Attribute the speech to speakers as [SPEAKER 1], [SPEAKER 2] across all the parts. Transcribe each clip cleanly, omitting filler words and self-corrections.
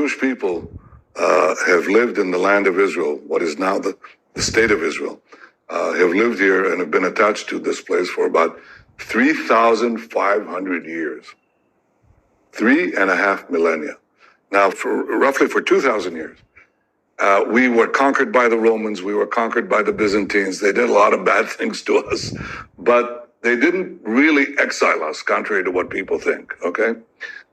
[SPEAKER 1] Jewish people have lived in the land of Israel, what is now the state of Israel, have lived here and have been attached to this place for about 3,500 years. 3.5 millennia. Now, roughly for 2,000 years, we were conquered by the Romans, we were conquered by the Byzantines. They did a lot of bad things to us, but they didn't really exile us, contrary to what people think, okay?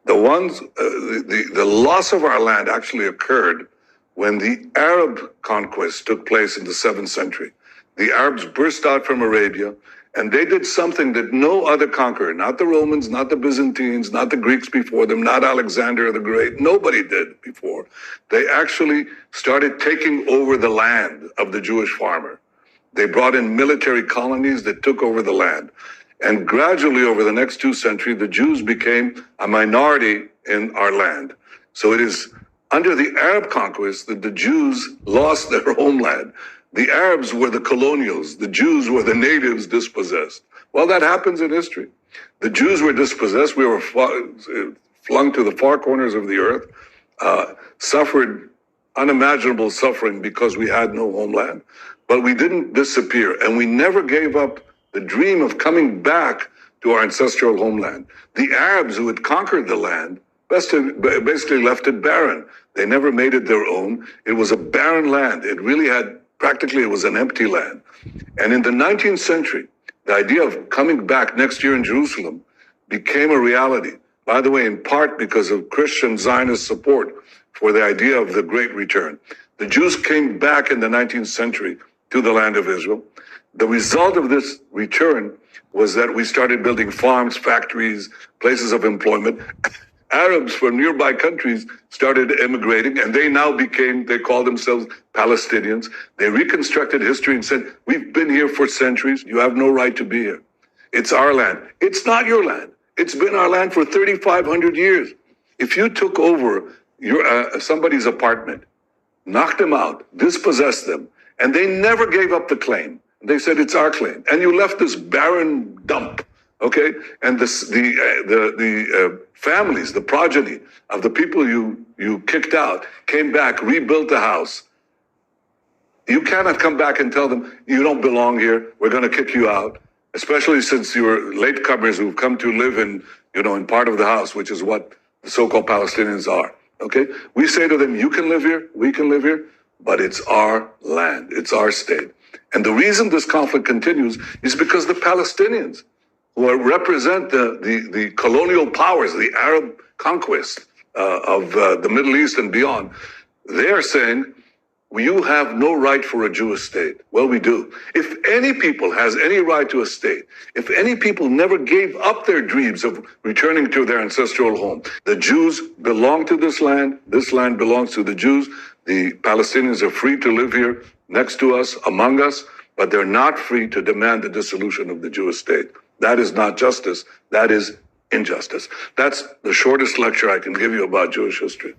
[SPEAKER 1] The loss of our land actually occurred when the Arab conquest took place in the 7th century. The Arabs burst out from Arabia, and they did something that no other conqueror, not the Romans, not the Byzantines, not the Greeks before them, not Alexander the Great, nobody did before. They actually started taking over the land of the Jewish farmer. They brought in military colonies that took over the land. And gradually over the next 2 centuries, the Jews became a minority in our land. So it is under the Arab conquest that the Jews lost their homeland. The Arabs were the colonials. The Jews were the natives dispossessed. Well, that happens in history. The Jews were dispossessed. We were flung to the far corners of the earth, suffered unimaginable suffering because we had no homeland. But we didn't disappear, and we never gave up the dream of coming back to our ancestral homeland. The Arabs who had conquered the land basically left it barren. They never made it their own. It was a barren land. It really had, practically it was an empty land. And in the 19th century, the idea of coming back next year in Jerusalem became a reality. By the way, in part because of Christian Zionist support for the idea of the Great Return. The Jews came back in the 19th century to the land of Israel. The result of this return was that we started building farms, factories, places of employment. Arabs from nearby countries started immigrating, and they called themselves Palestinians. They reconstructed history and said, we've been here for centuries. You have no right to be here. It's our land. It's not your land. It's been our land for 3,500 years. If you took over somebody's apartment, knocked them out, dispossessed them, and they never gave up the claim. They said, it's our claim. And you left this barren dump, okay? And the families, the progeny of the people you kicked out came back, rebuilt the house. You cannot come back and tell them, you don't belong here, we're gonna kick you out, especially since you're latecomers who've come to live in part of the house, which is what the so-called Palestinians are, okay? We say to them, you can live here, we can live here, but it's our land, it's our state. And the reason this conflict continues is because the Palestinians, who represent the colonial powers, the Arab conquest of the Middle East and beyond, they're saying, you have no right for a Jewish state. Well, we do. If any people has any right to a state, if any people never gave up their dreams of returning to their ancestral home, the Jews belong to this land belongs to the Jews. The Palestinians are free to live here next to us, among us, but they're not free to demand the dissolution of the Jewish state. That is not justice. That is injustice. That's the shortest lecture I can give you about Jewish history.